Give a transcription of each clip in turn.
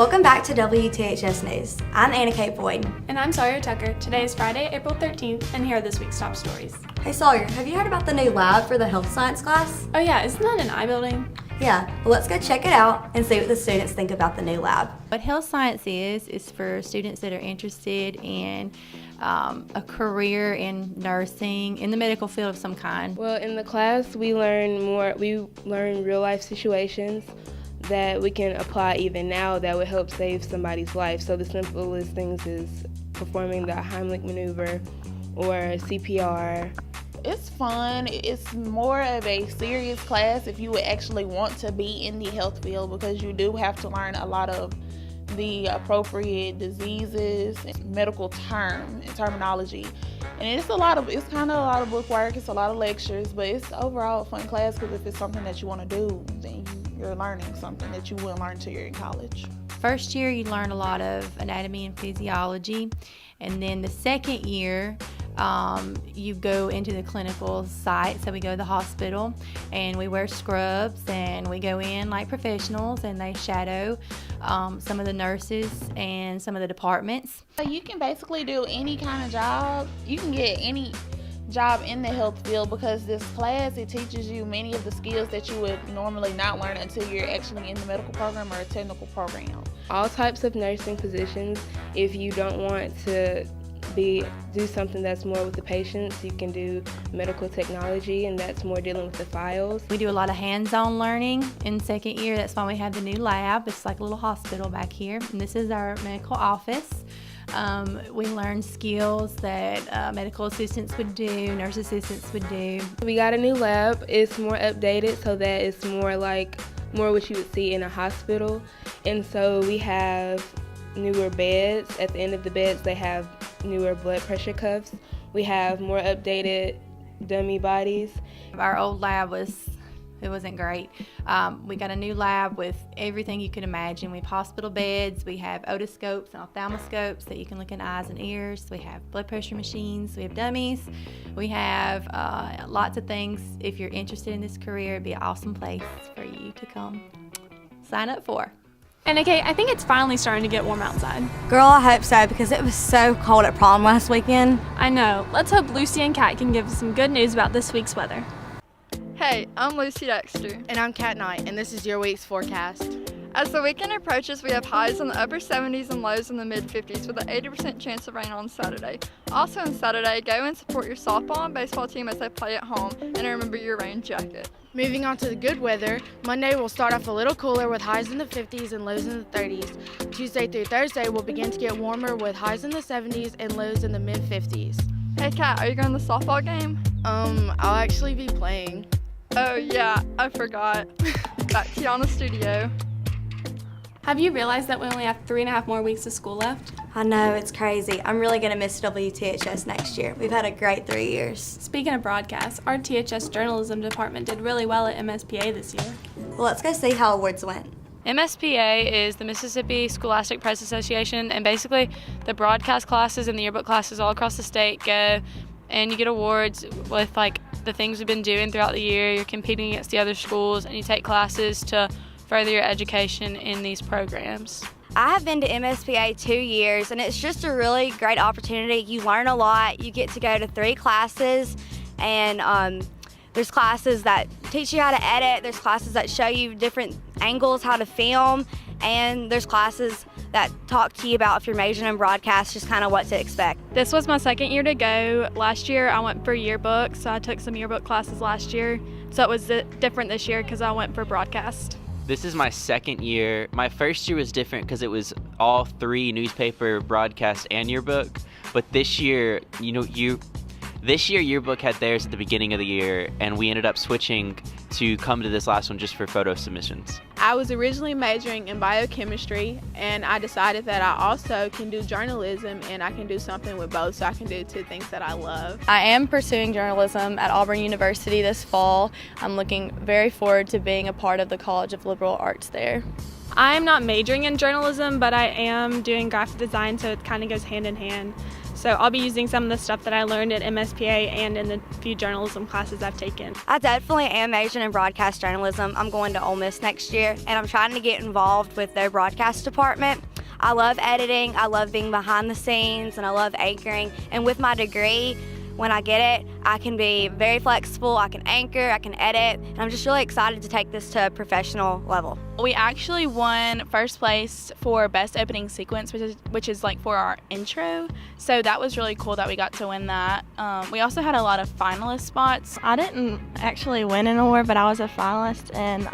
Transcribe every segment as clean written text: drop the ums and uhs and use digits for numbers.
Welcome back to WTHS News. I'm Anna Kate Boyd. And I'm Sawyer Tucker. Today is Friday, April 13th, and here are this week's top stories. Hey Sawyer, have you heard about the new lab for the health science class? Oh yeah, isn't that an I-building? Yeah, well let's go check it out and see what the students think about the new lab. What health science is for students that are interested in a career in nursing, in the medical field of some kind. Well, in the class we learn real life situations that we can apply even now that would help save somebody's life. So the simplest things is performing the Heimlich maneuver or CPR. It's fun. It's more of a serious class if you would actually want to be in the health field, because you do have to learn a lot of the appropriate diseases and medical terminology. And it's kind of a lot of book work, it's a lot of lectures, but it's overall a fun class because if it's something that you want to do, then you're learning something that you wouldn't learn until you're in college. First year you learn a lot of anatomy and physiology, and then the second year you go into the clinical site. So we go to the hospital and we wear scrubs and we go in like professionals, and they shadow some of the nurses and some of the departments. So you can basically do any kind of job. You can get any job in the health field because this class, it teaches you many of the skills that you would normally not learn until you're actually in the medical program or a technical program. All types of nursing positions. If you don't want to do something that's more with the patients, you can do medical technology, and that's more dealing with the files. We do a lot of hands-on learning in second year. That's why we have the new lab. It's like a little hospital back here, and this is our medical office. We learn skills that medical assistants would do, nurse assistants would do. We got a new lab. It's more updated so that it's more what you would see in a hospital. And so we have newer beds. At the end of the beds, they have newer blood pressure cuffs. We have more updated dummy bodies. Our old lab wasn't great. We got a new lab with everything you could imagine. We have hospital beds, we have otoscopes and ophthalmoscopes that you can look in eyes and ears. We have blood pressure machines, we have dummies. We have lots of things. If you're interested in this career, it'd be an awesome place for you to come sign up for. And okay, I think it's finally starting to get warm outside. Girl, I hope so, because it was so cold at prom last weekend. I know. Let's hope Lucy and Kat can give us some good news about this week's weather. Hey, I'm Lucy Dexter. And I'm Kat Knight, and this is your week's forecast. As the weekend approaches, we have highs in the upper 70s and lows in the mid-50s with an 80% chance of rain on Saturday. Also on Saturday, go and support your softball and baseball team as they play at home, and remember your rain jacket. Moving on to the good weather, Monday will start off a little cooler with highs in the 50s and lows in the 30s. Tuesday through Thursday will begin to get warmer with highs in the 70s and lows in the mid-50s. Hey Kat, are you going to the softball game? I'll actually be playing. Oh yeah, I forgot. Back to you on the studio. Have you realized that we only have 3.5 more weeks of school left? I know, it's crazy. I'm really going to miss WTHS next year. We've had a great 3 years. Speaking of broadcasts, our THS journalism department did really well at MSPA this year. Well, let's go see how awards went. MSPA is the Mississippi Scholastic Press Association, and basically the broadcast classes and the yearbook classes all across the state go, and you get awards with like the things we've been doing throughout the year. You're competing against the other schools, and you take classes to further your education in these programs. I have been to MSPA 2 years, and it's just a really great opportunity. You learn a lot. You get to go to 3 classes, and there's classes that teach you how to edit. There's classes that show you different angles, how to film, and there's classes that talk to you about, if you're majoring in broadcast, just kind of what to expect. This was my second year to go. Last year I went for yearbook, so I took some yearbook classes last year. So it was different this year because I went for broadcast. This is my second year. My first year was different because it was all 3 newspaper, broadcast, and yearbook. But this year, this year yearbook had theirs at the beginning of the year, and we ended up switching to come to this last one just for photo submissions. I was originally majoring in biochemistry, and I decided that I also can do journalism, and I can do something with both, so I can do 2 things that I love. I am pursuing journalism at Auburn University this fall. I'm looking very forward to being a part of the College of Liberal Arts there. I'm not majoring in journalism, but I am doing graphic design, so it kind of goes hand in hand. So I'll be using some of the stuff that I learned at MSPA and in the few journalism classes I've taken. I definitely am majoring in broadcast journalism. I'm going to Ole Miss next year, and I'm trying to get involved with their broadcast department. I love editing, I love being behind the scenes, and I love anchoring. And with my degree, when I get it, I can be very flexible, I can anchor, I can edit, and I'm just really excited to take this to a professional level. We actually won first place for best opening sequence, which is like for our intro. So that was really cool that we got to win that. We also had a lot of finalist spots. I didn't actually win an award, but I was a finalist and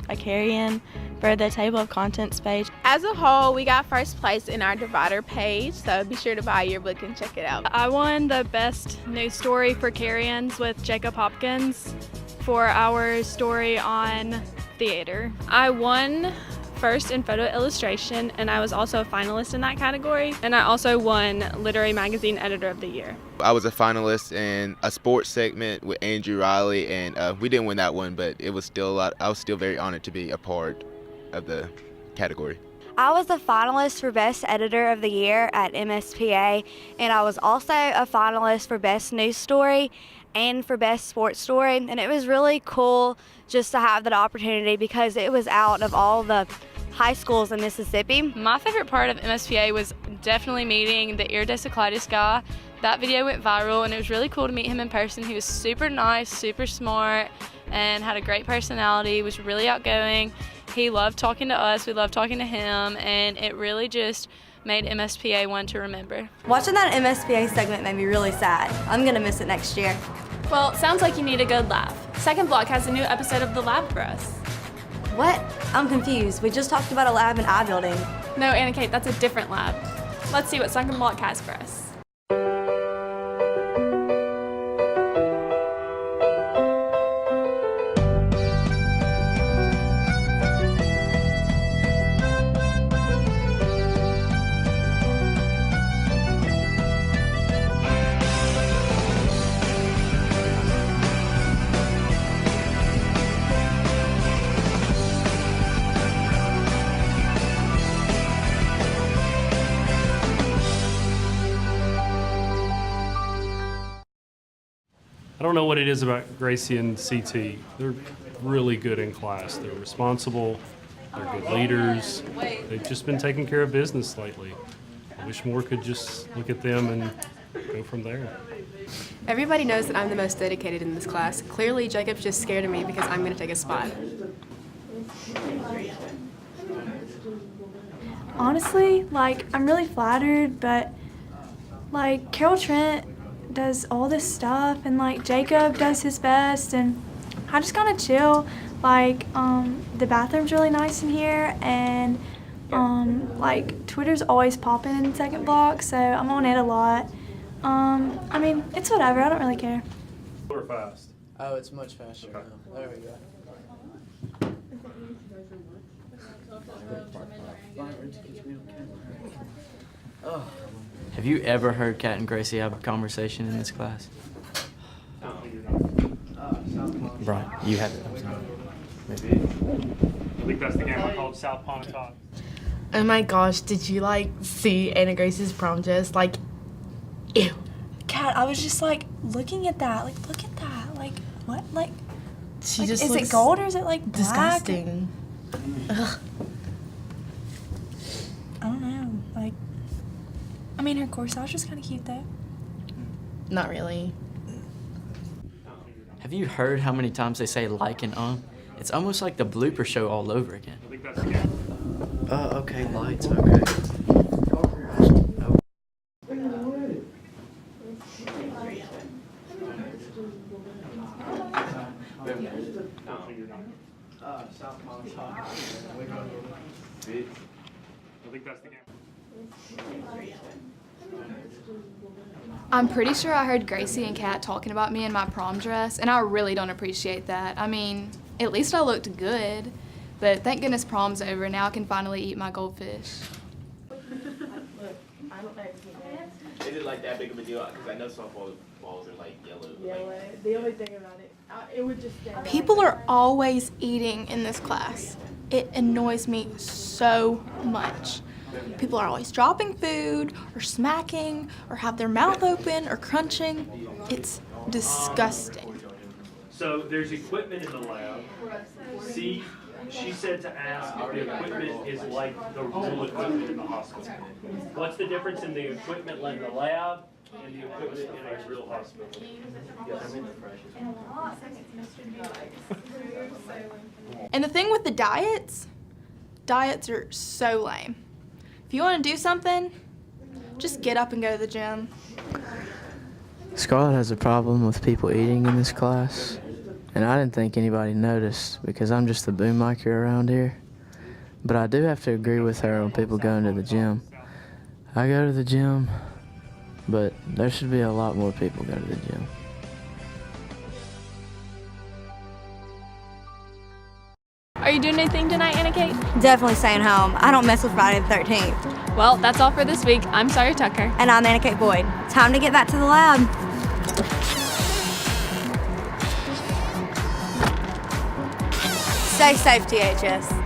a carry-in for the table of contents page. As a whole, we got first place in our divider page, so be sure to buy your book and check it out. I won the best news story for carry-ins with Jacob Hopkins for our story on theater. I won first in photo illustration, and I was also a finalist in that category. And I also won Literary Magazine Editor of the Year. I was a finalist in a sports segment with Andrew Riley, and we didn't win that one, but it was still I was still very honored to be a part of the category. I was a finalist for Best Editor of the Year at MSPA, and I was also a finalist for Best News Story and for Best Sports Story, and it was really cool just to have that opportunity because it was out of all the high schools in Mississippi. My favorite part of MSPA was definitely meeting the iridescent guy. That video went viral, and it was really cool to meet him in person. He was super nice, super smart, and had a great personality, was really outgoing. He loved talking to us, we loved talking to him, and it really just made MSPA one to remember. Watching that MSPA segment made me really sad. I'm gonna miss it next year. Well, it sounds like you need a good laugh. Second Block has a new episode of The Lab for us. What? I'm confused. We just talked about a lab in I-Building. No, Anna Kate, that's a different lab. Let's see what Second Block has for us. I don't know what it is about Gracie and CT. They're really good in class. They're responsible, they're good leaders. They've just been taking care of business lately. I wish more could just look at them and go from there. Everybody knows that I'm the most dedicated in this class. Clearly, Jacob's just scared of me because I'm going to take a spot. Honestly, I'm really flattered, but, Carol Trent does all this stuff, and, Jacob does his best, and I just kind of chill. The bathroom's really nice in here, and, Twitter's always popping in Second Block, so I'm on it a lot. I mean, it's whatever. I don't really care. Or fast? Oh, it's much faster now. There we go. Oh. Have you ever heard Kat and Gracie have a conversation in this class? Brian, you have it. Maybe. I think that's the game I called South Pontotoc. Oh my gosh, did you see Anna Grace's prom dress? Ew. Kat, I was just looking at that. Look at that. What? She just is looks it gold or is it black? disgusting. Ugh. I don't know. I mean, her corsage was kind of cute though. Not really. Have you heard how many times they say and It's almost like the blooper show all over again. I think that's the game. Okay, lights, okay. I think that's the game. I'm pretty sure I heard Gracie and Kat talking about me in my prom dress, and I really don't appreciate that. I mean, at least I looked good, but thank goodness prom's over. Now I can finally eat my goldfish. Is it that big of a deal? Because I know softball balls are yellow. Yellow. The only thing about it, it would just stand. People are always eating in this class. It annoys me so much. People are always dropping food or smacking or have their mouth open or crunching. It's disgusting. So there's equipment in the lab. See, she said to ask if the equipment is like the real equipment in the hospital. What's the difference in the equipment in the lab and the equipment in a real hospital? And the thing with the diets are so lame. If you want to do something, just get up and go to the gym. Scarlett has a problem with people eating in this class, and I didn't think anybody noticed because I'm just the boom micer around here. But I do have to agree with her on people going to the gym. I go to the gym, but there should be a lot more people go to the gym. Are you doing anything tonight, Anna Kate? Definitely staying home. I don't mess with Friday the 13th. Well, that's all for this week. I'm Sawyer Tucker. And I'm Anna Kate Boyd. Time to get back to the lab. Stay safe, THS.